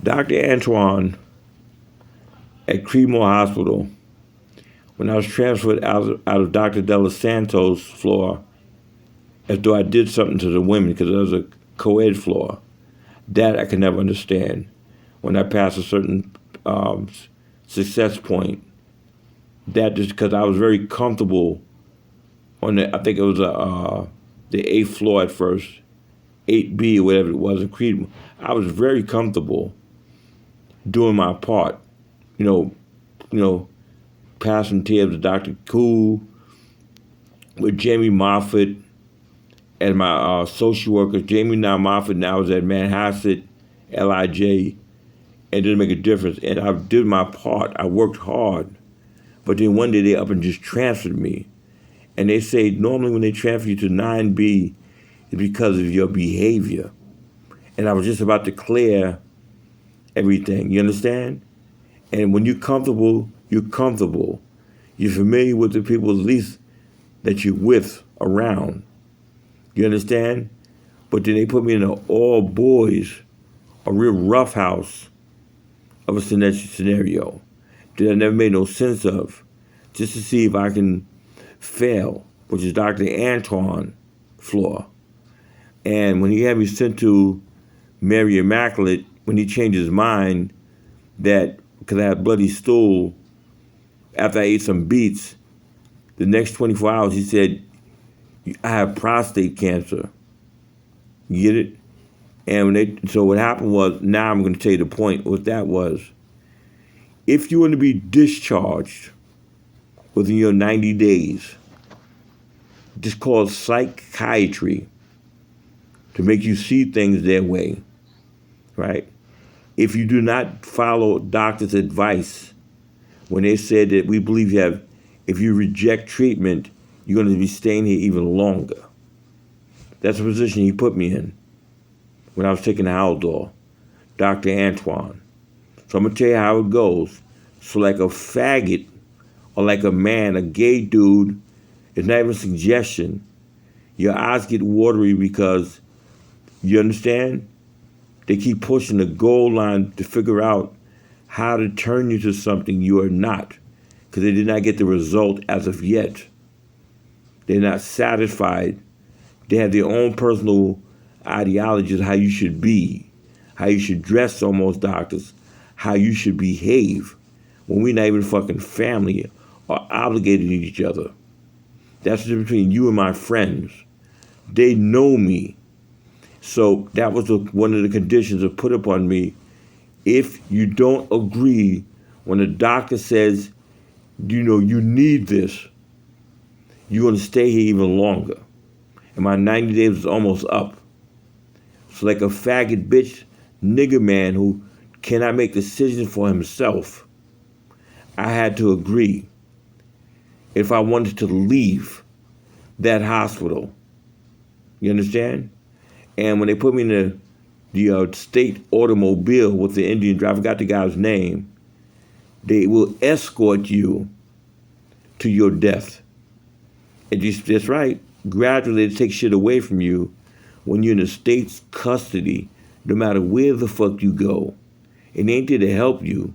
Dr. Antoine at Creedmoor Hospital, when I was transferred out of Dr. Della Santos' floor, as though I did something to the women because it was a co-ed floor, that I could never understand. When I passed a certain success point, that just because I was very comfortable on I think it was the 8th floor at first, 8B or whatever it was in Creedmoor. I was very comfortable doing my part, you know, passing tabs to Dr. Cool, with Jamie Moffat and my social workers. Jamie Moffat now is at Manhasset, LIJ, and it didn't make a difference. And I did my part. I worked hard. But then one day they up and just transferred me. And they say normally when they transfer you to 9B, it's because of your behavior. And I was just about to clear everything. You understand? And when you're comfortable, you're comfortable. You're familiar with the people at least that you're with around. You understand? But then they put me in an all boys, a real rough house of a scenario that I never made no sense of, just to see if I can fail, which is Dr. Antoine floor. And when he had me sent to Mary Immaculate, when he changed his mind that because I had bloody stool after I ate some beets, the next 24 hours he said, I have prostate cancer. You get it? And so what happened was, now I'm going to tell you the point, what that was. If you want to be discharged within your 90 days, it's called psychiatry, to make you see things their way, right? If you do not follow doctor's advice, when they said that we believe if you reject treatment, you're going to be staying here even longer. That's the position he put me in when I was taking the Haldol, Dr. Antoine. So I'm going to tell you how it goes. So like a faggot or like a man, a gay dude, it's not even a suggestion. Your eyes get watery because, you understand? They keep pushing the goal line to figure out how to turn you to something you are not, because they did not get the result as of yet. They're not satisfied. They have their own personal ideologies of how you should be, how you should dress, almost doctors, how you should behave, when we're not even fucking family or obligated to each other. That's the difference between you and my friends. They know me. So that was one of the conditions of put upon me. If you don't agree when the doctor says, you need this, you're going to stay here even longer. And my 90 days was almost up. So like a faggot bitch nigger man who cannot make decisions for himself, I had to agree if I wanted to leave that hospital. You understand? And when they put me in the state automobile with the Indian driver, I forgot the guy's name, they will escort you to your death. And that's right. Gradually, they take shit away from you when you're in the state's custody, no matter where the fuck you go. It ain't there to help you.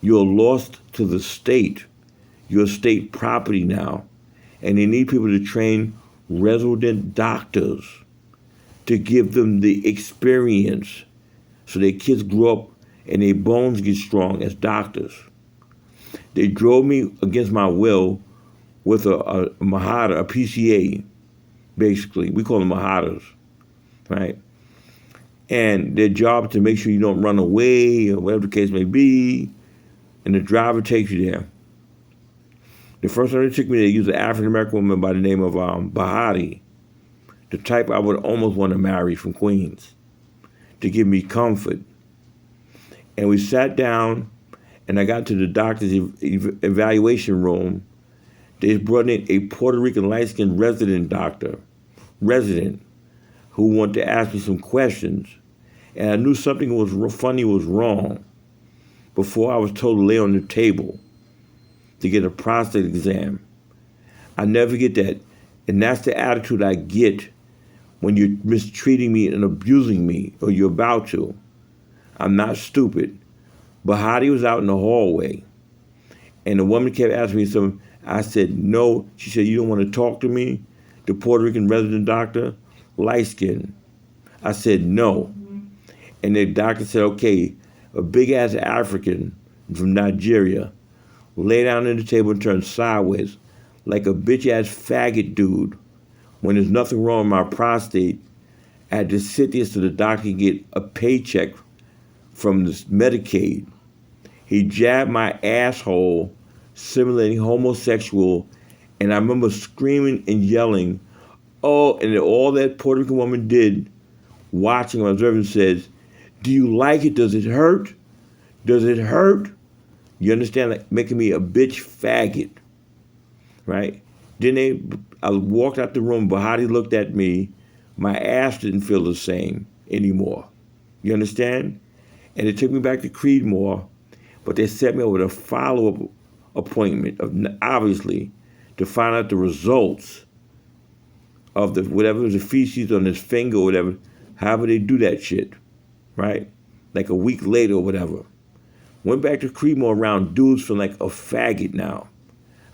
You're lost to the state. You're state property now. And they need people to train resident doctors to give them the experience so their kids grow up and their bones get strong as doctors. They drove me against my will with a Mahara, a PCA, basically. We call them Maharas, right? And their job is to make sure you don't run away or whatever the case may be, and the driver takes you there. The first time they took me there, they used an African-American woman by the name of Bahati, the type I would almost want to marry from Queens, to give me comfort. And we sat down, and I got to the doctor's evaluation room. They brought in a Puerto Rican light-skinned resident, who wanted to ask me some questions. And I knew something was funny was wrong before I was told to lay on the table to get a prostate exam. I never get that. And that's the attitude I get when you're mistreating me and abusing me, or you're about to. I'm not stupid. Bahati was out in the hallway, and the woman kept asking me something. I said, no. She said, you don't want to talk to me? The Puerto Rican resident doctor, light skin. I said, no. And the doctor said, okay, a big-ass African from Nigeria lay down on the table and turned sideways like a bitch-ass faggot dude. When there's nothing wrong with my prostate, I had to sit there so the doctor could get a paycheck from this Medicaid. He jabbed my asshole, simulating homosexual, and I remember screaming and yelling, oh, and all that Puerto Rican woman did, watching or observing, says, do you like it? Does it hurt? Does it hurt? You understand? Like making me a bitch faggot, right? I walked out the room, Bahati looked at me, my ass didn't feel the same anymore. You understand? And it took me back to Creedmoor, but they set me up with a follow-up appointment, obviously, to find out the results of whatever was the feces on his finger or whatever, however they do that shit, right? Like a week later or whatever. Went back to Creedmoor around dudes feeling like a faggot now.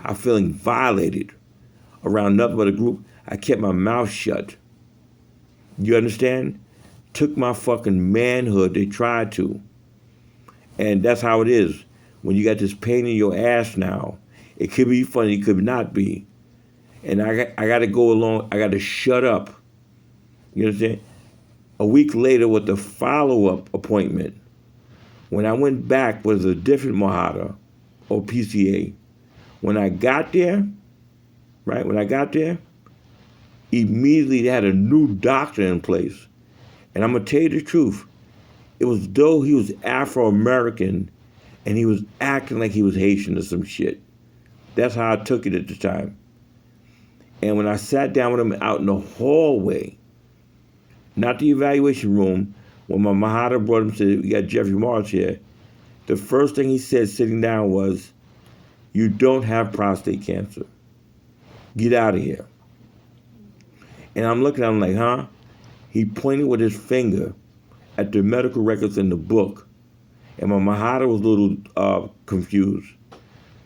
I'm feeling violated. Around nothing but a group, I kept my mouth shut. You understand? Took my fucking manhood, they tried to. And that's how it is. When you got this pain in your ass now, it could be funny, it could not be. And I got to go along, I got to shut up. You understand? A week later with the follow-up appointment, when I went back was a different Mohada or PCA. When I got there, right, immediately they had a new doctor in place. And I'm going to tell you the truth. It was though he was Afro-American and he was acting like he was Haitian or some shit. That's how I took it at the time. And when I sat down with him out in the hallway, not the evaluation room, when my Mohada brought him and said, we got Jeffrey Morris here, the first thing he said sitting down was, you don't have prostate cancer. Get out of here. And I'm looking at him like, huh? He pointed with his finger at the medical records in the book. And my Mohada was a little confused.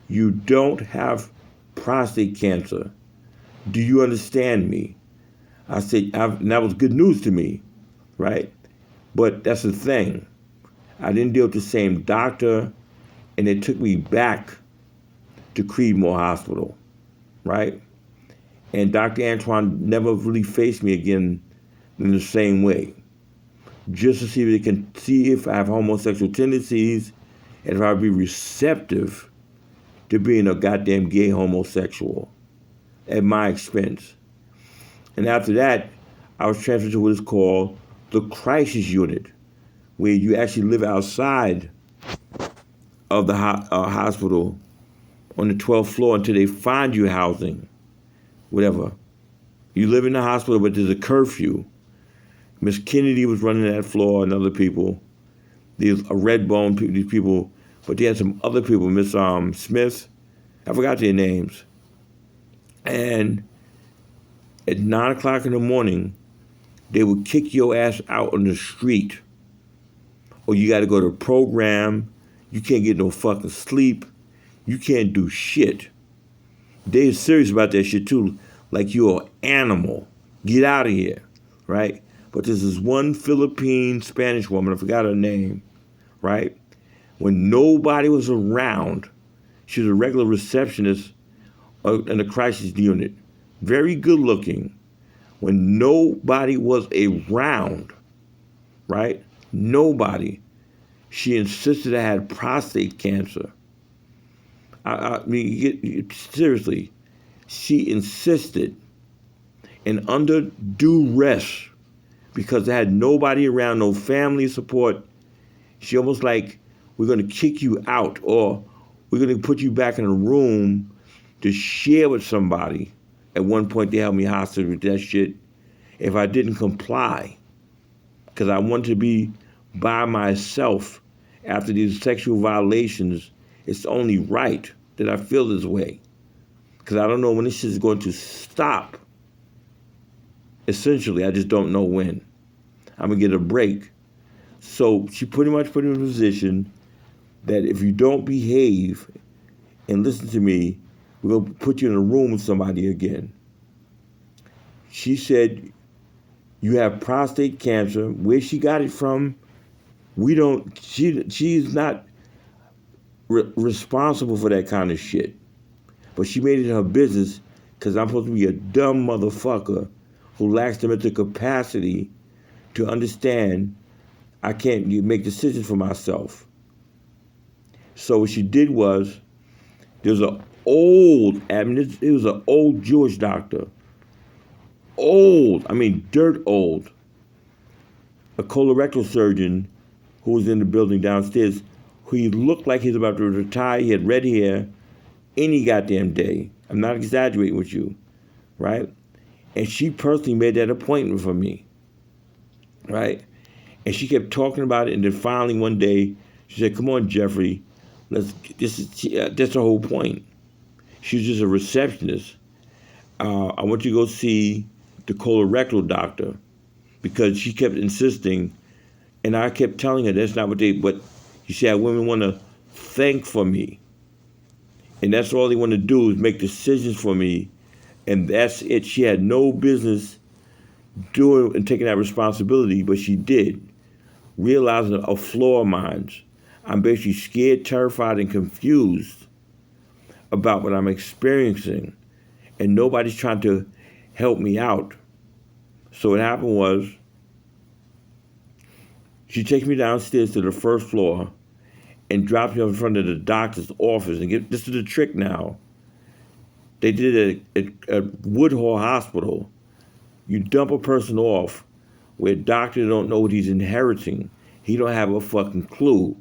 You don't have prostate cancer. Do you understand me? I said, and that was good news to me, right? But that's the thing. I didn't deal with the same doctor, and it took me back to Creedmoor Hospital, right? And Dr. Antoine never really faced me again in the same way, just to see if they can see if I have homosexual tendencies and if I'd be receptive to being a goddamn gay homosexual at my expense. And after that, I was transferred to what is called the crisis unit, where you actually live outside of the hospital on the 12th floor until they find you housing, whatever. You live in the hospital, but there's a curfew. Miss Kennedy was running that floor and other people. These Redbone people, these people, but they had some other people, Miss Smith, I forgot their names. And at 9 o'clock in the morning, they would kick your ass out on the street. Or you got to go to a program. You can't get no fucking sleep. You can't do shit. They're serious about that shit too, like you're an animal. Get out of here, right? But there's this one Philippine Spanish woman, I forgot her name, right? When nobody was around, she was a regular receptionist in the crisis unit. Very good looking. When nobody was around, right? Nobody. She insisted I had prostate cancer. I mean, seriously, she insisted, and under duress, because I had nobody around, no family support, she almost like, we're going to kick you out, or we're going to put you back in a room to share with somebody. At one point, they held me hostage with that shit if I didn't comply, because I wanted to be by myself after these sexual violations. It's only right that I feel this way, because I don't know when this shit is going to stop. Essentially, I just don't know when. I'm going to get a break. So she pretty much put him in a position that if you don't behave and listen to me, we're going to put you in a room with somebody again. She said, you have prostate cancer. Where she got it from, we don't, she's not responsible for that kind of shit. But she made it her business because I'm supposed to be a dumb motherfucker who lacks the mental capacity to understand I can't make decisions for myself. So what she did was, there's an old, it was an old Jewish doctor. Old, I mean dirt old. A colorectal surgeon who was in the building downstairs, who he looked like he was about to retire. He had red hair any goddamn day. I'm not exaggerating with you, right? And she personally made that appointment for me, right? And she kept talking about it, and then finally one day she said, "Come on, Jeffrey, that's the whole point." She was just a receptionist. I want you to go see the colorectal doctor, because she kept insisting, and I kept telling her that's not what she said. Women want to think for me, and that's all they want to do is make decisions for me, and that's it. She had no business doing and taking that responsibility, but she did. Realizing a flaw of mine. I'm basically scared, terrified, and confused about what I'm experiencing, and nobody's trying to help me out. So what happened was, she takes me downstairs to the first floor and drops me off in front of the doctor's office. And this is the trick now. They did it at Woodhull Hospital. You dump a person off where doctors don't know what he's inheriting. He don't have a fucking clue,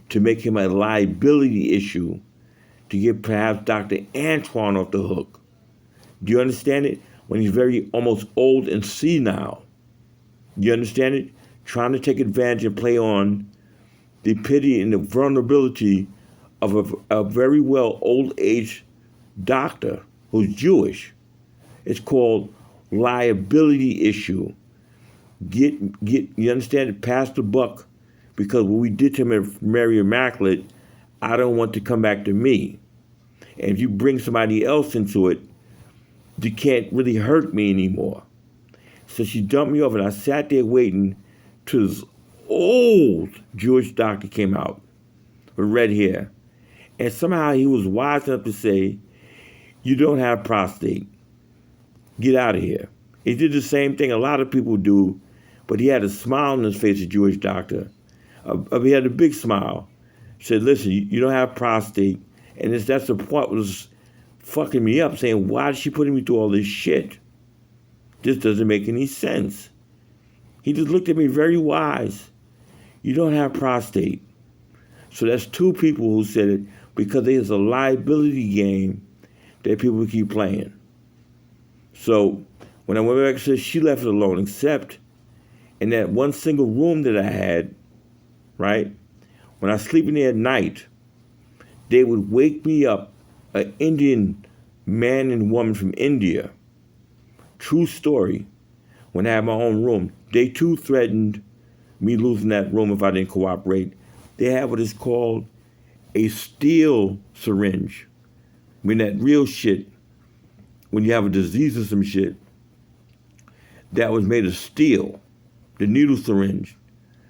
to make him a liability issue, to get perhaps Dr. Antoine off the hook. Do you understand it? When he's very almost old and senile. Do you understand it? Trying to take advantage and play on the pity and the vulnerability of a very well old age doctor who's Jewish. It's called liability issue. You understand it? Pass the buck, because what we did to him at Mary Immaculate, I don't want to come back to me. And if you bring somebody else into it, you can't really hurt me anymore. So she dumped me off, and I sat there waiting till this old Jewish doctor came out with red hair. And somehow he was wise enough to say, "You don't have prostate. Get out of here." He did the same thing a lot of people do, but he had a smile on his face, a Jewish doctor. He had a big smile. He said, "Listen, you don't have prostate." And that's the point was fucking me up, saying, why is she putting me through all this shit? This doesn't make any sense. He just looked at me very wise. You don't have prostate. So that's two people who said it, because there's a liability game that people keep playing. So when I went back, she left it alone, except in that one single room that I had, right? When I was sleeping there at night, they would wake me up, an Indian man and woman from India. True story. When I had my own room, they too threatened me losing that room if I didn't cooperate. They have what is called a steel syringe. I mean, that real shit, when you have a disease or some shit, that was made of steel, the needle syringe.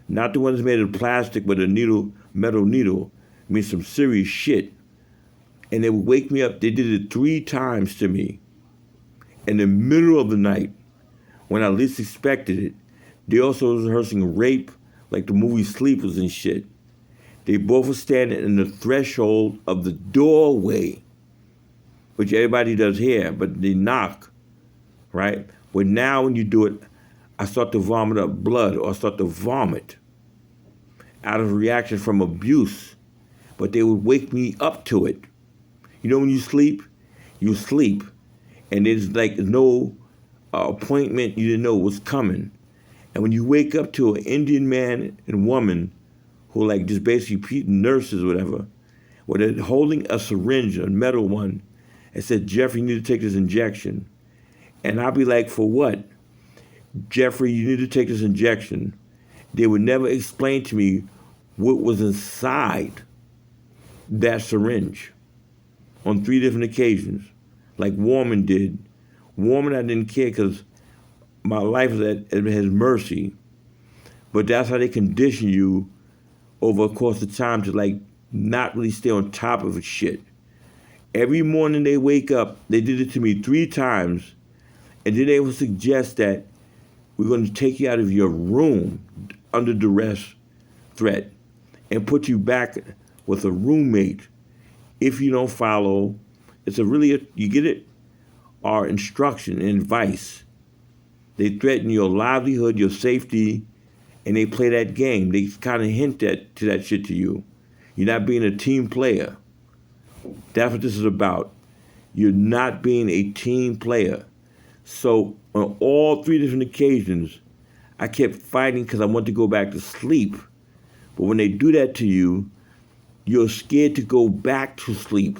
Not the one that's made of plastic, but a needle, metal needle. I mean, some serious shit. And they would wake me up. They did it 3 times to me. In the middle of the night, when I least expected it. They also was rehearsing rape, like the movie Sleepers and shit. They both were standing in the threshold of the doorway, which everybody does here, but they knock, right? But now when you do it, I start to vomit up blood, or I start to vomit out of reaction from abuse. But they would wake me up to it. You know when you sleep, and there's like no appointment, you didn't know what's coming. And when you wake up to an Indian man and woman who like just basically nurses or whatever, where they're holding a syringe, a metal one, and said, "Jeffrey, you need to take this injection." And I'll be like, "For what?" "Jeffrey, you need to take this injection, They would never explain to me what was inside that syringe on 3 different occasions, like Warman did. Warman, I didn't care because my life was at his mercy. But that's how they condition you over a course of time to like not really stay on top of shit. Every morning they wake up, they did it to me 3 times, and then they would suggest that we're going to take you out of your room under duress threat and put you back with a roommate if you don't follow. It's you get it? Our instruction and advice. They threaten your livelihood, your safety, and they play that game. They kind of hint to that shit to you. You're not being a team player. That's what this is about. You're not being a team player. So on all 3 different occasions, I kept fighting because I wanted to go back to sleep. But when they do that to you, you're scared to go back to sleep,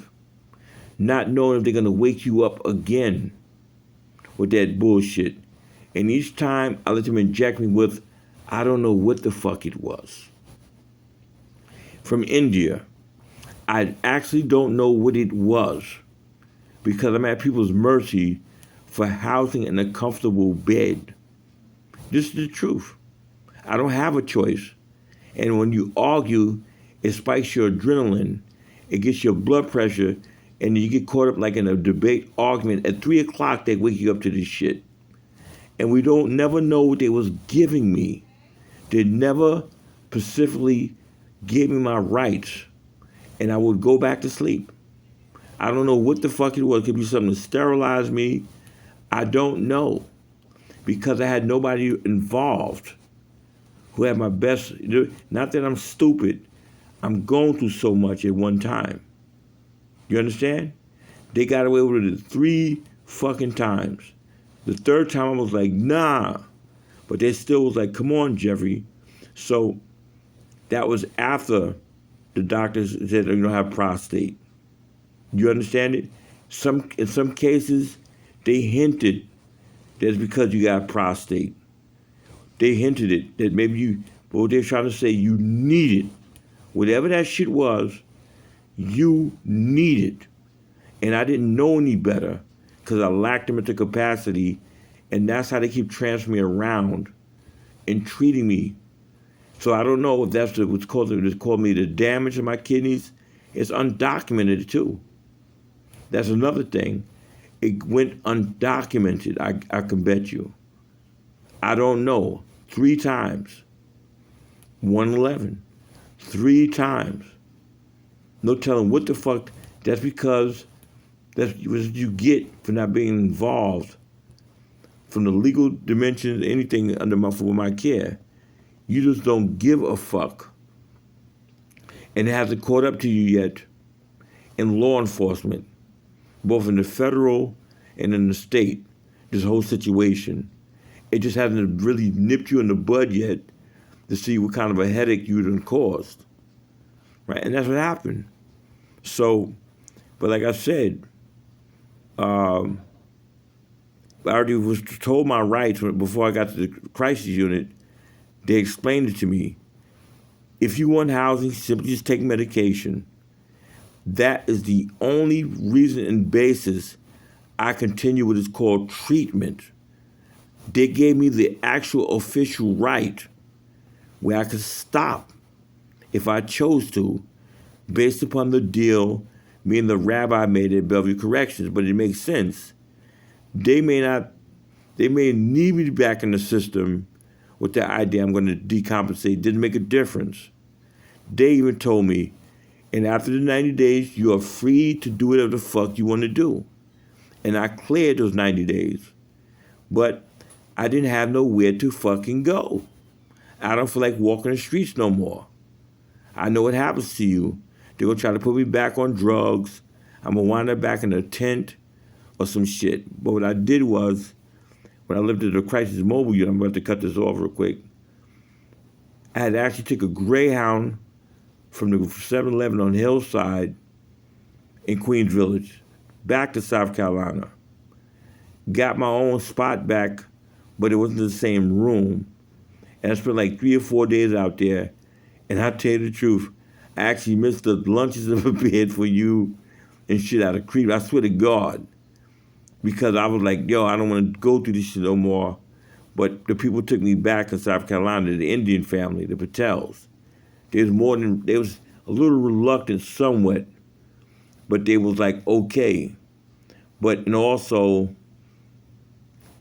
not knowing if they're going to wake you up again with that bullshit. And each time I let them inject me with, I don't know what the fuck it was. From India, I actually don't know what it was because I'm at people's mercy for housing in a comfortable bed. This is the truth. I don't have a choice. And when you argue, it spikes your adrenaline, it gets your blood pressure, and you get caught up like in a debate argument. At 3 o'clock, they wake you up to this shit. And we don't never know what they was giving me. They never specifically gave me my rights, and I would go back to sleep. I don't know what the fuck it was. It could be something to sterilize me. I don't know, because I had nobody involved who had my best. Not that I'm stupid. I'm going through so much at one time. You understand? They got away with it 3 fucking times. The 3rd time I was like, nah. But they still was like, come on, Jeffrey. So that was after the doctors said you don't have prostate. You understand it? In some cases, they hinted that it's because you got prostate. They hinted it, that maybe but what they're trying to say, you need it. Whatever that shit was, you need it. And I didn't know any better because I lacked the mental capacity, and that's how they keep transferring me around and treating me. So I don't know if that's what's causing it. It's called me the damage in my kidneys. It's undocumented too. That's another thing. It went undocumented, I can bet you. I don't know. 3 times. 111. 3 times. No telling what the fuck. That's because that's what you get for not being involved from the legal dimensions, anything under for my care. You just don't give a fuck. And it hasn't caught up to you yet in law enforcement, both in the federal and in the state, this whole situation. It just hasn't really nipped you in the bud yet to see what kind of a headache you done caused. Right? And that's what happened. So, but like I said, I already was told my rights before I got to the crisis unit. They explained it to me. If you want housing, simply just take medication. That is the only reason and basis I continue what is called treatment. They gave me the actual official right where I could stop if I chose to, based upon the deal me and the rabbi made at Bellevue Corrections. But it makes sense. They may need me back in the system with the idea I'm going to decompensate. Didn't make a difference. They even told me, and after the 90 days, you are free to do whatever the fuck you want to do. And I cleared those 90 days. But I didn't have nowhere to fucking go. I don't feel like walking the streets no more. I know what happens to you. They're going to try to put me back on drugs. I'm going to wind up back in a tent or some shit. But what I did was, when I lived at the crisis mobile unit, I'm about to cut this off real quick. I had to actually take a Greyhound from the 7-Eleven on Hillside in Queens Village back to South Carolina. Got my own spot back, but it wasn't the same room. And I spent like 3 or 4 days out there. And I tell you the truth, I actually missed the lunches I prepared for you and shit out of creep. I swear to God. Because I was like, yo, I don't want to go through this shit no more. But the people took me back to South Carolina, the Indian family, the Patels. They was a little reluctant somewhat, but they was like, okay. But, and also,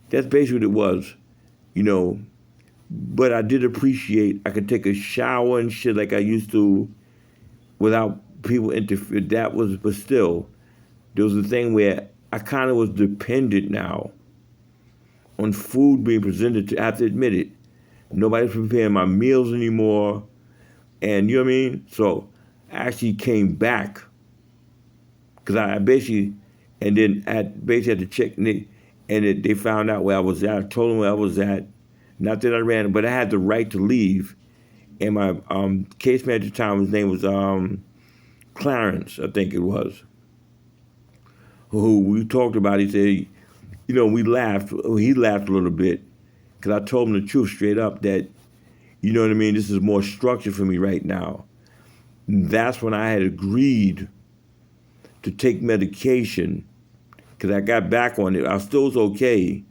that's basically what it was, you know. But I did appreciate I could take a shower and shit like I used to without people interfere. But still, there was a thing where I kind of was dependent now on food being presented to. I have to admit it. Nobody's preparing my meals anymore. And you know what I mean? So I actually came back because I basically, and then I basically had to check, and they found out where I was at. I told them where I was at. Not that I ran, but I had the right to leave. And my case manager at the time, his name was Clarence, I think it was, who we talked about. He said, you know, we laughed. He laughed a little bit because I told him the truth straight up that, you know what I mean, this is more structure for me right now. And that's when I had agreed to take medication because I got back on it. I still was okay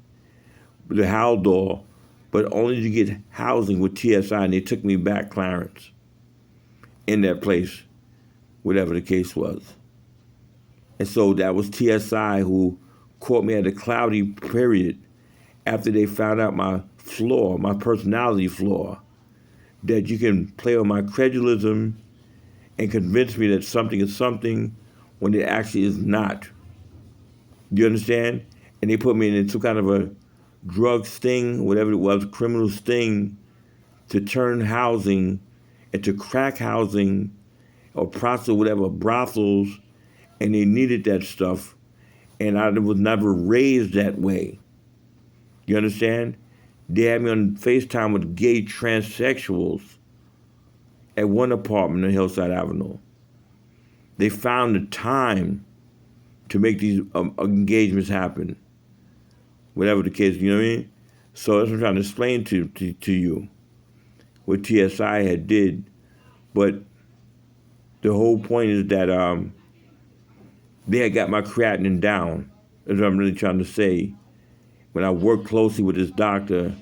with the Haldol, but only to get housing with TSI, and they took me back, Clarence, in that place, whatever the case was. And so that was TSI who caught me at a cloudy period after they found out my flaw, my personality flaw, that you can play on my credulism and convince me that something is something when it actually is not. You understand? And they put me in some kind of a drug sting, whatever it was, criminal sting, to turn housing into crack housing or prostitute, whatever, brothels, and they needed that stuff. And I was never raised that way. You understand? They had me on FaceTime with gay transsexuals at one apartment on Hillside Avenue. They found the time to make these engagements happen. Whatever the case, you know what I mean? So that's what I'm trying to explain to you, what TSI had did. But the whole point is that they had got my creatinine down. That's what I'm really trying to say. When I worked closely with this doctor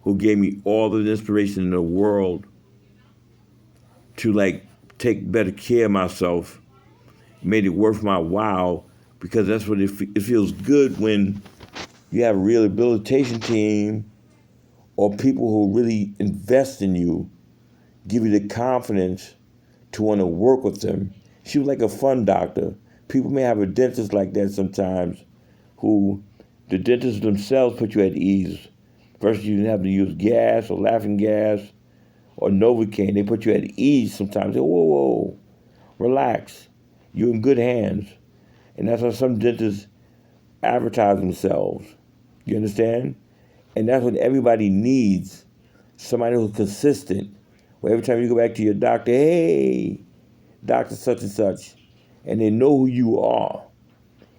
who gave me all the inspiration in the world to like take better care of myself, made it worth my while, because that's what it feels good when you have a rehabilitation team or people who really invest in you, give you the confidence to want to work with them. She was like a fun doctor. People may have a dentist like that sometimes, who the dentists themselves put you at ease. First, you didn't have to use gas or laughing gas or Novocaine. They put you at ease sometimes. They say, whoa, relax. You're in good hands. And that's how some dentists advertise themselves. You understand? And that's what everybody needs. Somebody who's consistent. Where every time you go back to your doctor, hey, doctor such and such. And they know who you are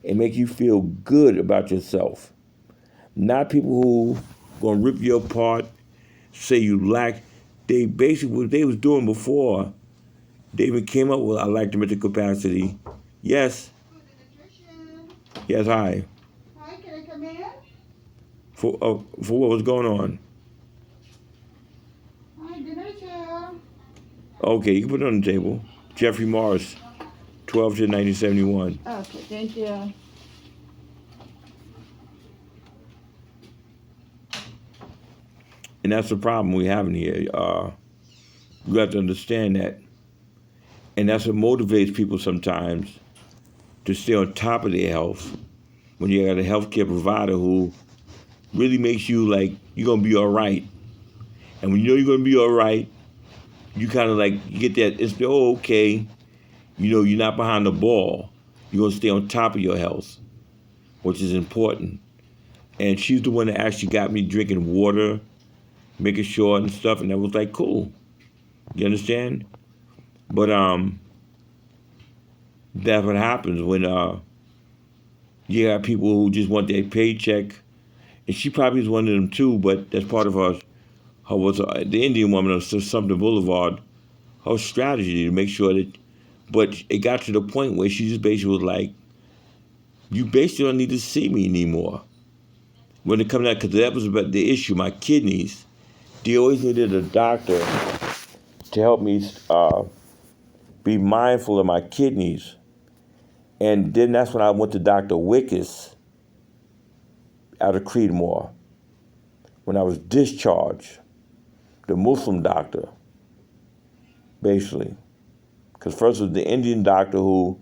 and make you feel good about yourself. Not people who gonna rip you apart, say you lack. They basically, what they was doing before, they even came up with, I lack the mental capacity. Yes. Yes, hi. Hi, can I come in? For what was going on? Hi, dinner chair. Okay, you can put it on the table. Jeffrey Morris, 12 to 1971. Okay, thank you. And that's the problem we have in here. You have to understand that. And that's what motivates people sometimes to stay on top of their health when you got a healthcare provider who really makes you like you're going to be all right. And when you know you're going to be all right, you kind of like you get that, it's, oh, okay, you know, you're not behind the ball. You're going to stay on top of your health, which is important. And she's the one that actually got me drinking water, making sure and stuff, and that was like cool. You understand? But that's what happens when you have people who just want their paycheck, and she probably is one of them too. But that's part of her was the Indian woman on Sumter Boulevard, her strategy to make sure that, but it got to the point where she just basically was like, you basically don't need to see me anymore. When it comes out, because that was about the issue, my kidneys. They always needed a doctor to help me be mindful of my kidneys. And then that's when I went to Dr. Wickes out of Creedmoor. When I was discharged, the Muslim doctor, basically. Because first it was the Indian doctor who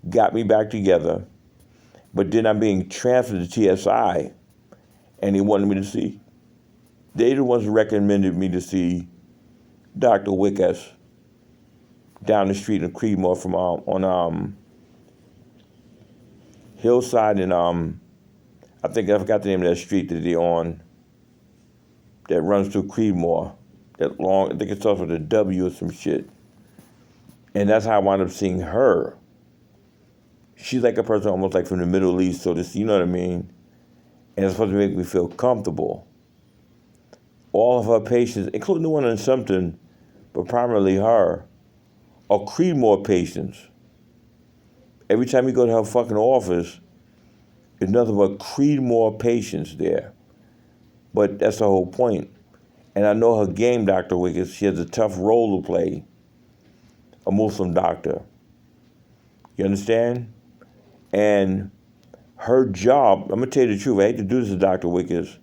got me back together, but then I'm being transferred to TSI, and he wanted me to see. They the ones who recommended me to see Dr. Wickes down the street in Creedmoor from on Hillside and I think I forgot the name of that street that they're on that runs through Creedmoor. That long, I think it starts with a W or some shit. And that's how I wound up seeing her. She's like a person almost like from the Middle East, so this, you know what I mean? And it's supposed to make me feel comfortable. All of her patients, including the one in Sumter, but primarily her, are Creedmoor patients. Every time you go to her fucking office, there's nothing but Creedmoor patients there. But that's the whole point. And I know her game, Dr. Wickes. She has a tough role to play, a Muslim doctor. You understand? And her job, I'm going to tell you the truth, I hate to do this to Dr. Wickes,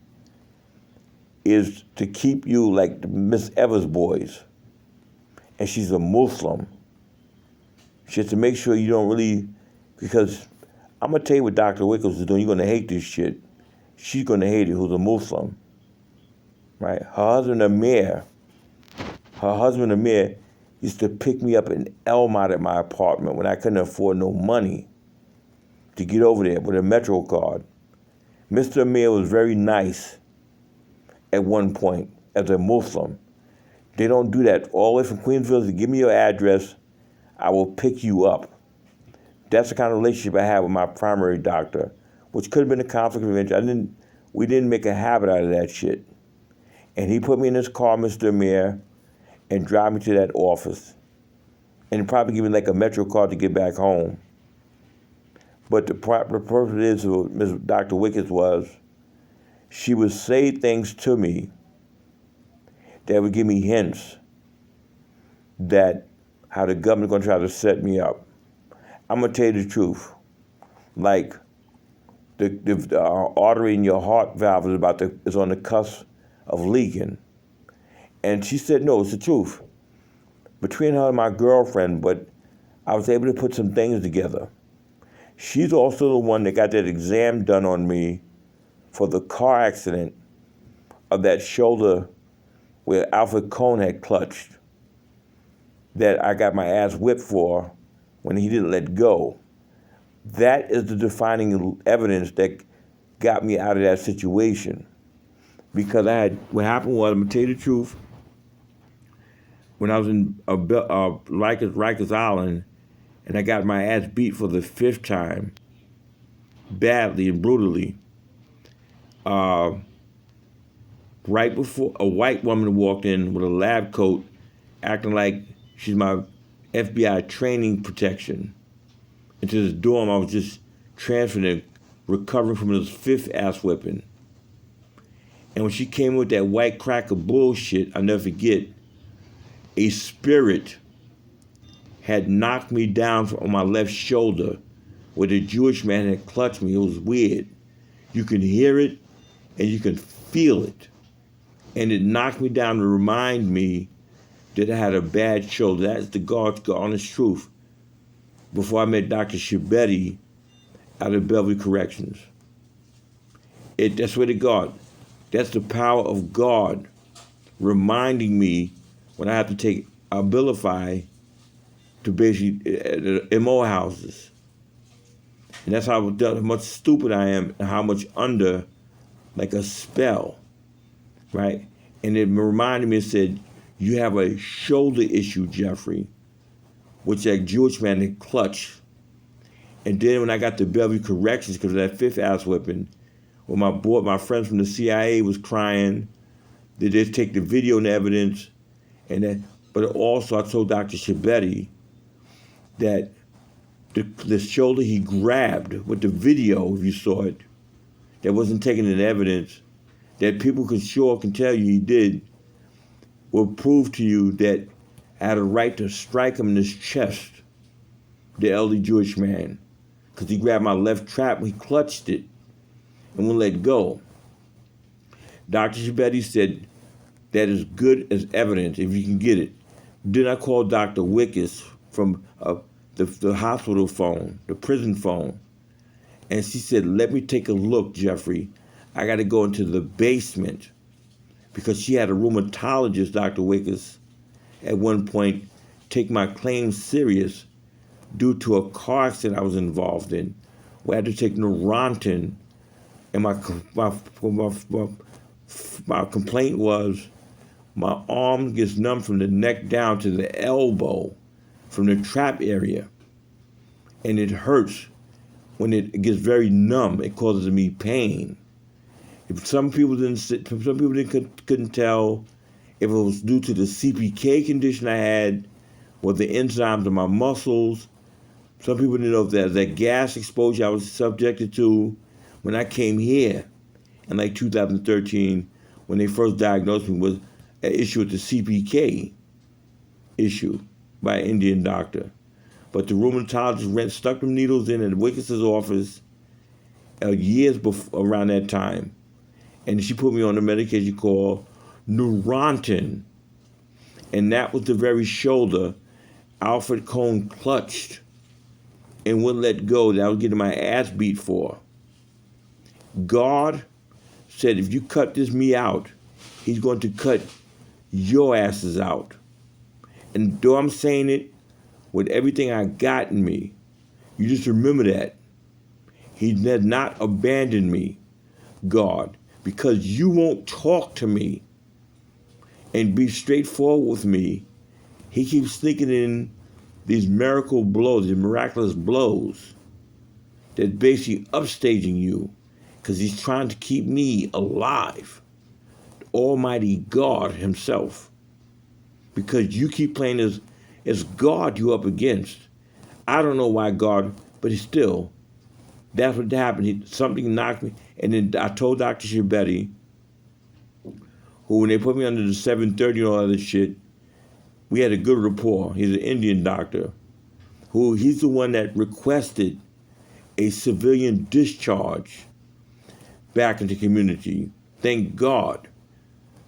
is to keep you like the Miss Evers boys. And she's a Muslim. She has to make sure you don't really, because I'm going to tell you what Dr. Wickes is doing. You're going to hate this shit. She's going to hate it, who's a Muslim. Right? Her husband Amir used to pick me up in Elmont at my apartment when I couldn't afford no money to get over there with a Metro card. Mr. Amir was very nice at one point as a Muslim. They don't do that. All the way from Queensville to give me your address, I will pick you up. That's the kind of relationship I had with my primary doctor, which could have been a conflict of interest. We didn't make a habit out of that shit. And he put me in his car, Mr. Amir, and drive me to that office. And probably give me like a Metro card to get back home. But the purpose is of Ms. Dr. Wickes was, she would say things to me that would give me hints that how the government's gonna try to set me up. I'm gonna tell you the truth. Like the artery in your heart valve is on the cusp of leaking. And she said, no, it's the truth. Between her and my girlfriend, but I was able to put some things together. She's also the one that got that exam done on me for the car accident of that shoulder where Alfred Cohn had clutched, that I got my ass whipped for when he didn't let go. That is the defining evidence that got me out of that situation. Because what happened was, I'm gonna tell you the truth, when I was in Rikers Island, and I got my ass beat for the 5th time, badly and brutally, right before a white woman walked in with a lab coat, acting like she's my FBI training protection. Into this dorm, I was just transferring, recovering from this 5th ass whipping. And when she came with that white cracker bullshit, I'll never forget, a spirit had knocked me down on my left shoulder where the Jewish man had clutched me. It was weird. You can hear it and you can feel it. And it knocked me down to remind me that I had a bad shoulder. That's the God's honest truth. Before I met Dr. Shibetti out of Bellevue Corrections. That's where to God. That's the power of God reminding me when I have to take Abilify to basically MO houses. And that's how much stupid I am and how much under like a spell, right? And it reminded me, it said, you have a shoulder issue, Jeffrey, which that Jewish man had clutched. And then when I got to Bellevue Corrections, because of that 5th ass whipping, when my friends from the CIA was crying, They just take the video and evidence, and then, but also I told Dr. Shibetti that the shoulder he grabbed with the video, if you saw it, that wasn't taken in evidence, that people can tell you he did, will prove to you that I had a right to strike him in his chest, the elderly Jewish man, because he grabbed my left trap, he clutched it, and wouldn't let go. Dr. Shibetti said that is good as evidence if you can get it. Then I called Dr. Wickes from the hospital phone, the prison phone, and she said, let me take a look, Jeffrey. I got to go into the basement, because she had a rheumatologist, Dr. Wickes, at one point take my claim serious due to a car accident I was involved in, where I had to take Neurontin, and my complaint was my arm gets numb from the neck down to the elbow, from the trap area, and it hurts when it gets very numb. It causes me pain. Some people couldn't tell if it was due to the CPK condition I had, or the enzymes in my muscles. Some people didn't know if that gas exposure I was subjected to. When I came here in like 2013, when they first diagnosed me with an issue with the CPK issue by an Indian doctor. But the rheumatologist stuck them needles in at Wickes' office years before, around that time. And she put me on a medication called Neurontin. And that was the very shoulder Alfred Cohn clutched and wouldn't let go that I was getting my ass beat for. God said, if you cut me out, he's going to cut your asses out. And though I'm saying it with everything I got in me, you just remember that. He did not abandon me, God, because you won't talk to me and be straightforward with me. He keeps sneaking in these miracle blows, these miraculous blows that basically upstaging you, because he's trying to keep me alive, Almighty God himself, because you keep playing as God you up against. I don't know why God, but it's still, that's what happened. Something knocked me, and then I told Dr. Shibetti, who when they put me under the 730 and all that shit, we had a good rapport. He's an Indian doctor, he's the one that requested a civilian discharge back into community. Thank God.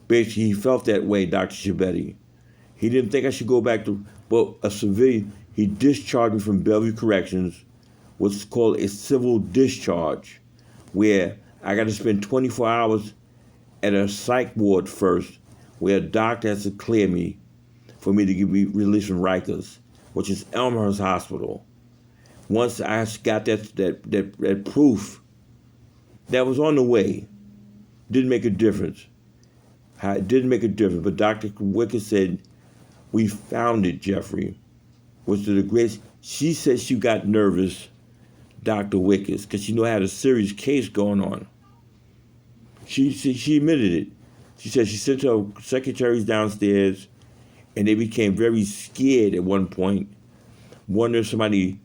Basically, he felt that way, Dr. Shibetti. He didn't think I should go back to, well, a civilian. He discharged me from Bellevue Corrections, what's called a civil discharge, where I got to spend 24 hours at a psych ward first, where a doctor has to clear me for me to be released from Rikers, which is Elmhurst Hospital. Once I got that proof, that was on the way. Didn't make a difference. It didn't make a difference. But Dr. Wickes said, we found it, Jeffrey. Was to the greatest. She said she got nervous, Dr. Wickes, because she knew I had a serious case going on. She admitted it. She said she sent her secretaries downstairs, and they became very scared at one point, wondering if somebody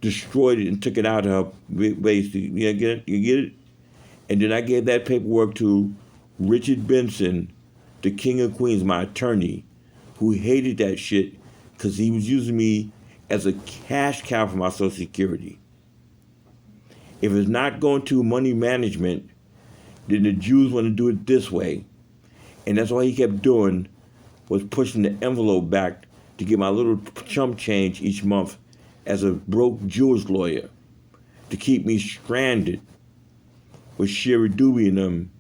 destroyed it and took it out of her, basically. You get it? And then I gave that paperwork to Richard Benson, the King of Queens, my attorney, who hated that shit because he was using me as a cash cow for my Social Security. If it's not going to money management, then the Jews want to do it this way. And that's all he kept doing, was pushing the envelope back to get my little chump change each month as a broke Jewish lawyer, to keep me stranded with Sherry Doobie and them.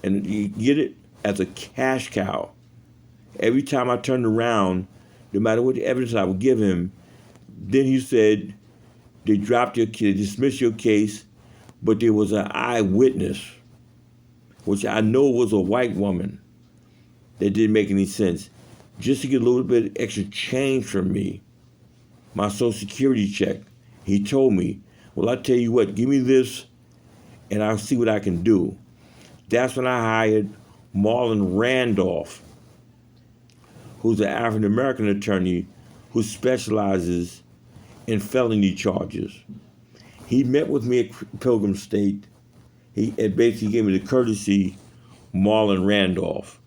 And you get it? As a cash cow. Every time I turned around, no matter what evidence I would give him, then he said, they dropped your case, dismissed your case, but there was an eyewitness, which I know was a white woman. That didn't make any sense. Just to get a little bit extra change from me, my Social Security check, he told me, well, I tell you what, give me this, and I'll see what I can do. That's when I hired Marlon Randolph, who's an African American attorney who specializes in felony charges. He met with me at Pilgrim State. He basically gave me the courtesy Marlon Randolph.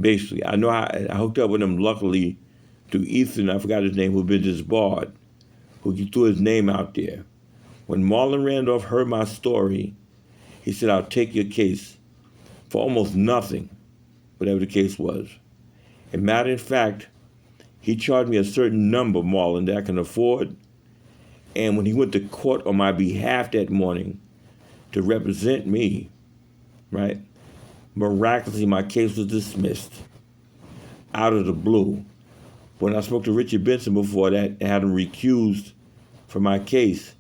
Basically, I know I hooked up with him luckily through Ethan, I forgot his name, who'd been disbarred, who threw his name out there. When Marlon Randolph heard my story, he said, I'll take your case for almost nothing, whatever the case was. And matter of fact, he charged me a certain number, Marlon, that I can afford. And when he went to court on my behalf that morning to represent me, right, miraculously my case was dismissed out of the blue. When I spoke to Richard Benson before that and had him recused from my case,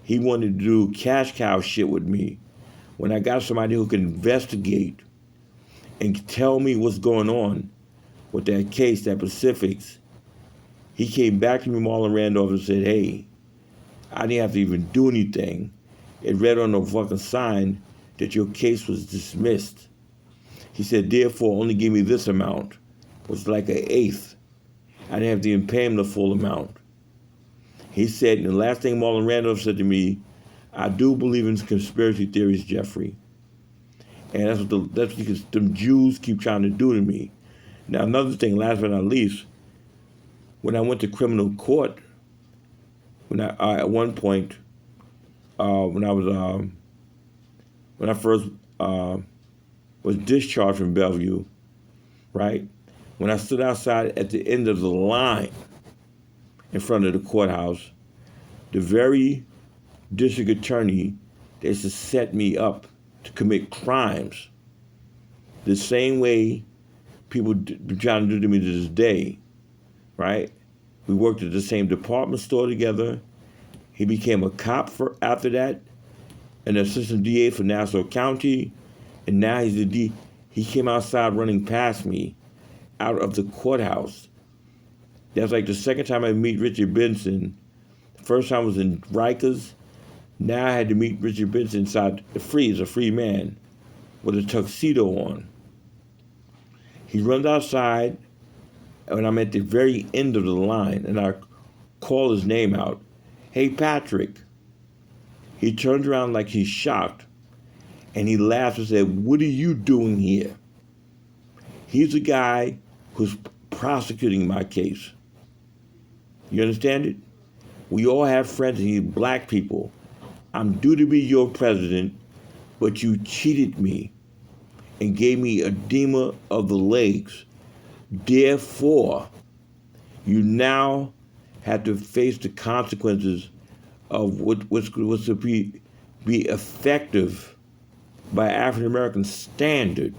he wanted to do cash cow shit with me. When I got somebody who could investigate and tell me what's going on with that case, that Pacifics, he came back to me, Marlon Randolph, and said, hey, I didn't have to even do anything. It read on the fucking sign that your case was dismissed. He said, therefore, only give me this amount, which was like an eighth. I didn't have to even pay him the full amount. He said, and the last thing Marlon Randolph said to me, I do believe in conspiracy theories, Jeffrey. And that's what them Jews keep trying to do to me. Now, another thing, last but not least, when I went to criminal court, when I at one point, when I first was discharged from Bellevue, right? When I stood outside at the end of the line in front of the courthouse, the very district attorney that used to set me up to commit crimes, the same way people trying to do to me to this day, right? We worked at the same department store together. He became a cop after that, an assistant DA for Nassau County, and now he's the D. He came outside running past me out of the courthouse. That's like the second time I meet Richard Benson. The first time was in Rikers. Now I had to meet Richard Benson inside the free, as a free man with a tuxedo on. He runs outside, and I'm at the very end of the line, and I call his name out. Hey, Patrick. He turns around like he's shocked, and he laughs and said, what are you doing here? He's the guy who's prosecuting my case. You understand it? We all have friends, and he's black people. I'm due to be your president, but you cheated me and gave me edema of the legs. Therefore, you now have to face the consequences of what's to be effective by African American standard.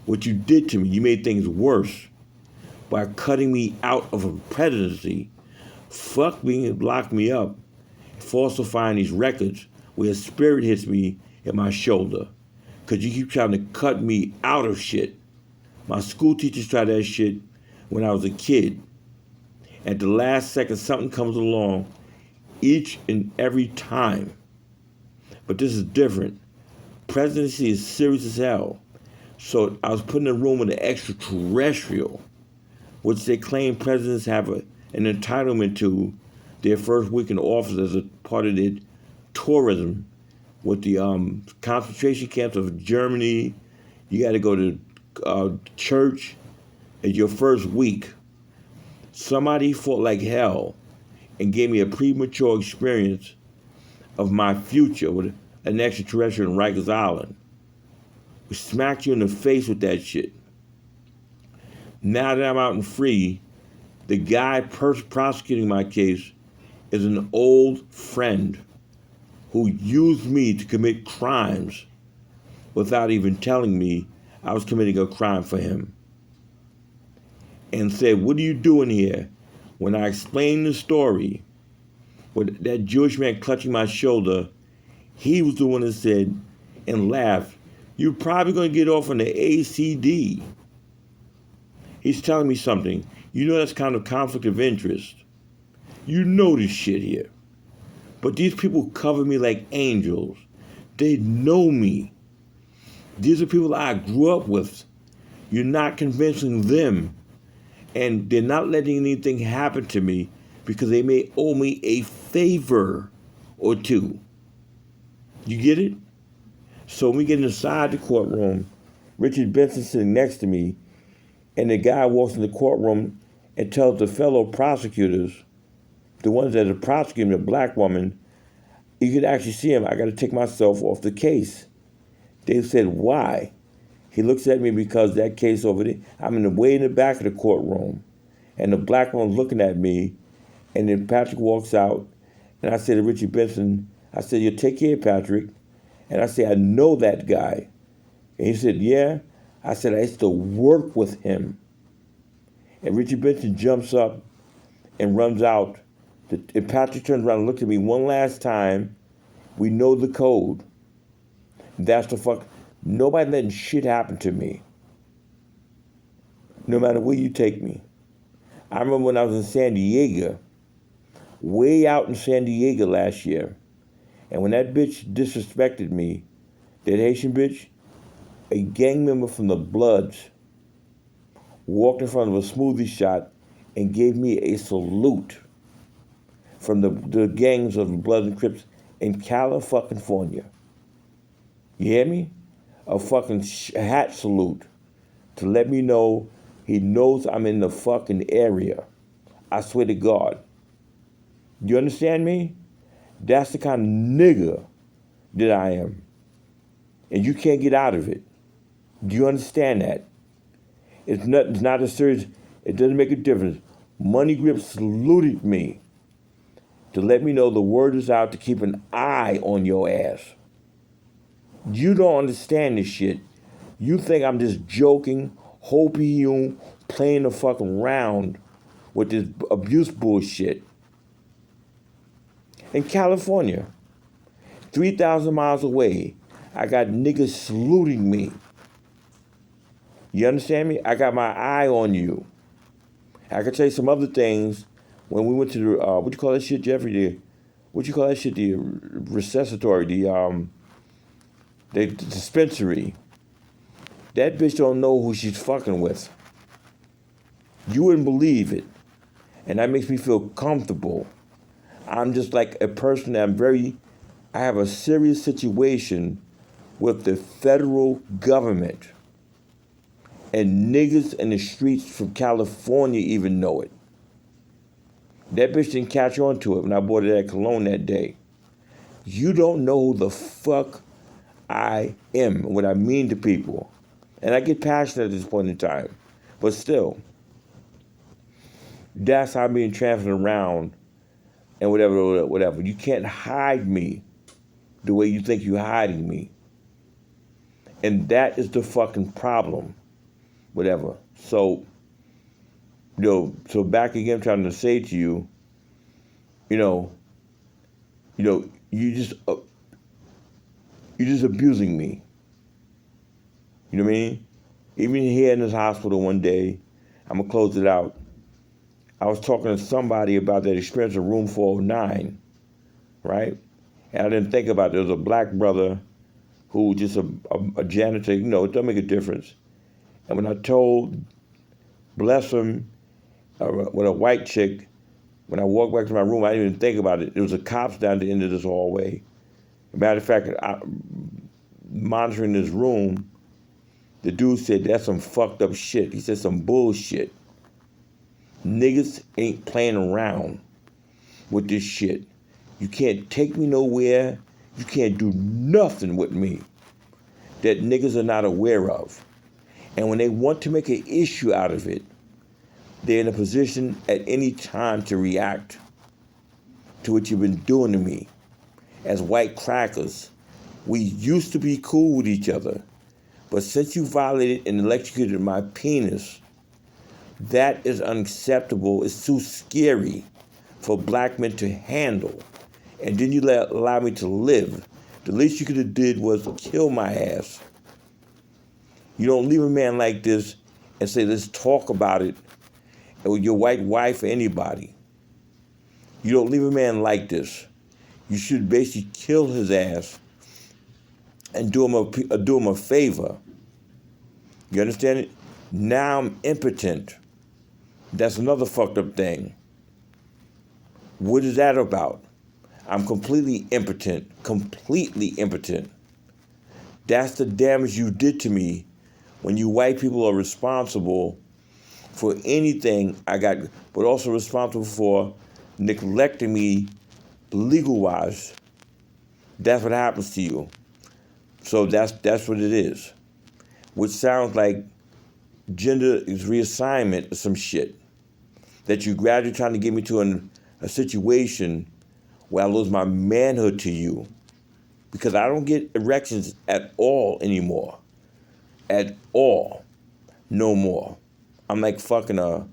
What you did to me, you made things worse by cutting me out of a presidency. Fuck being locked me up, falsifying these records where a spirit hits me in my shoulder. Because you keep trying to cut me out of shit. My school teachers tried that shit when I was a kid. At the last second, something comes along each and every time. But this is different. Presidency is serious as hell. So I was put in a room with an extraterrestrial, which they claim presidents have an entitlement to their first week in office as a part of their tourism with the concentration camps of Germany. You got to go to church at your first week. Somebody fought like hell and gave me a premature experience of my future with an extraterrestrial in Rikers Island. We smacked you in the face with that shit. Now that I'm out and free, the guy prosecuting my case is an old friend who used me to commit crimes without even telling me I was committing a crime for him. And said, what are you doing here? When I explained the story, with that Jewish man clutching my shoulder, he was the one that said and laughed, you're probably going to get off on the ACD. He's telling me something. You know that's kind of conflict of interest. You know this shit here. But these people cover me like angels. They know me. These are people I grew up with. You're not convincing them. And they're not letting anything happen to me because they may owe me a favor or two. You get it? So when we get inside the courtroom, Richard Benson sitting next to me, and the guy walks in the courtroom and tells the fellow prosecutors, the ones that are prosecuting the black woman, you could actually see him, I got to take myself off the case. They said, why? He looks at me because that case over there, I'm way in the back of the courtroom, and the black woman's looking at me, and then Patrick walks out, and I said to Richard Benson, I said, you take care, Patrick. And I said, I know that guy. And he said, yeah. I said, I used to work with him. And Richard Benson jumps up and runs out. And Patrick turns around and looks at me one last time. We know the code. That's the fuck. Nobody letting shit happen to me. No matter where you take me. I remember when I was in San Diego, way out in San Diego last year, and when that bitch disrespected me, that Haitian bitch, a gang member from the Bloods walked in front of a smoothie shop and gave me a salute from the gangs of the Bloods and Crips in California. You hear me? A fucking hat salute to let me know he knows I'm in the fucking area. I swear to God. You understand me? That's the kind of nigga that I am. And you can't get out of it. Do you understand that? It's not a serious, it doesn't make a difference. Money Grip saluted me to let me know the word is out to keep an eye on your ass. You don't understand this shit. You think I'm just joking, hoping you playing the fucking round with this abuse bullshit. In California, 3,000 miles away, I got niggas saluting me. You understand me? I got my eye on you. I can tell you some other things. When we went to the, what you call that shit, Jeffrey? What you call that shit? The resuscitory, the dispensary. That bitch don't know who she's fucking with. You wouldn't believe it. And that makes me feel comfortable. I'm just like a person that I have a serious situation with the federal government. And niggas in the streets from California even know it. That bitch didn't catch on to it when I bought it at Cologne that day. You don't know who the fuck I am, what I mean to people. And I get passionate at this point in time. But still, that's how I'm being transferred around and whatever. You can't hide me the way you think you're hiding me. And that is the fucking problem. Whatever. So, so back again, I'm trying to say to you, you just abusing me. You know what I mean? Even here in this hospital one day, I'm gonna close it out. I was talking to somebody about that experience in room 409, right? And I didn't think about it. There was a black brother who was just a janitor. It don't make a difference. And when I told, bless him, with a white chick, when I walked back to my room, I didn't even think about it. There was a cops down the end of this hallway. Matter of fact, monitoring this room, the dude said, that's some fucked up shit. He said some bullshit. Niggas ain't playing around with this shit. You can't take me nowhere. You can't do nothing with me that niggas are not aware of. And when they want to make an issue out of it, they're in a position at any time to react to what you've been doing to me. As white crackers, we used to be cool with each other. But since you violated and electrocuted my penis, that is unacceptable. It's too scary for black men to handle. And then you allow me to live. The least you could have did was kill my ass. You don't leave a man like this and say, let's talk about it with your white wife or anybody. You don't leave a man like this. You should basically kill his ass and do them a favor. You understand it? Now I'm impotent. That's another fucked up thing. What is that about? I'm completely impotent. Completely impotent. That's the damage you did to me when you white people are responsible for anything I got, but also responsible for neglecting me legal-wise. That's what happens to you. So that's what it is. Which sounds like gender is reassignment or some shit. That you gradually trying to get me to a situation where I lose my manhood to you. Because I don't get erections at all anymore. At all. No more. I'm like fucking I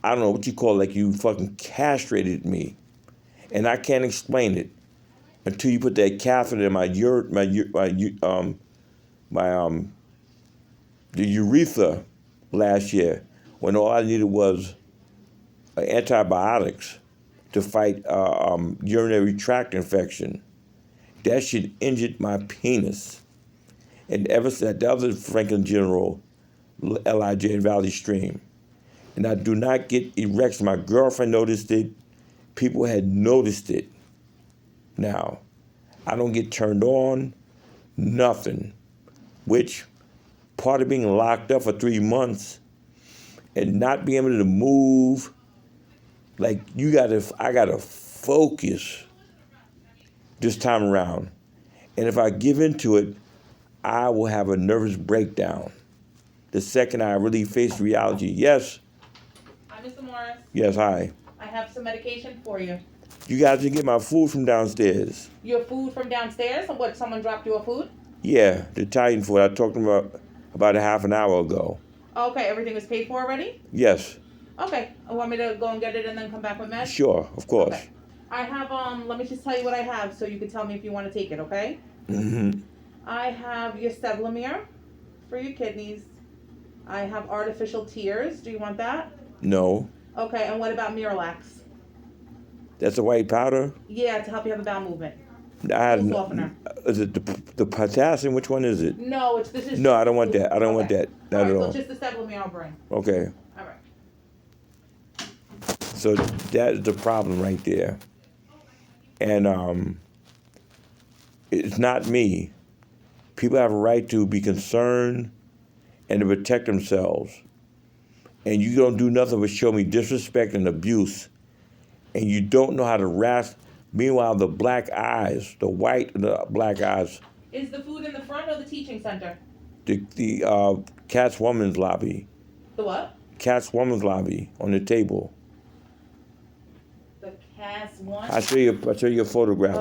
don't know what you call it, like you fucking castrated me. And I can't explain it until you put that catheter in the urethra last year, when all I needed was antibiotics to fight urinary tract infection. That shit injured my penis. And ever since that was at Franklin General, LIJ in Valley Stream. And I do not get erections. My girlfriend noticed it. People had noticed it. Now, I don't get turned on, nothing. Which, part of being locked up for 3 months and not being able to move, like I gotta focus this time around. And if I give into it, I will have a nervous breakdown. The second I really face reality. Yes. Hi, Mr. Morris. Yes, hi. I have some medication for you. You guys can get my food from downstairs. Your food from downstairs? What, someone dropped your food? Yeah, the Italian food. I talked about a half an hour ago. Okay, everything is paid for already? Yes. Okay, want me to go and get it and then come back with meds? Sure, of course. Okay. I have, let me just tell you what I have so you can tell me if you want to take it, okay? Mm-hmm. I have your Sevlamir for your kidneys. I have artificial tears. Do you want that? No. Okay, and what about Miralax? That's a white powder? Yeah, to help you have a bowel movement. Stool softener. Is it the potassium? Which one is it? No, this is. No, I don't want that. I don't want that. Not All right, at all. so just the Sevlamir I'll bring. Okay. All right. So that's the problem right there. And it's not me. People have a right to be concerned and to protect themselves. And you don't do nothing but show me disrespect and abuse. And you don't know how to rasp. Meanwhile, the black eyes, the white and the black eyes. Is the food in the front or the teaching center? The Cat's Woman's Lobby. The what? Cat's Woman's Lobby on the table. The Cass one? I'll show you a photograph.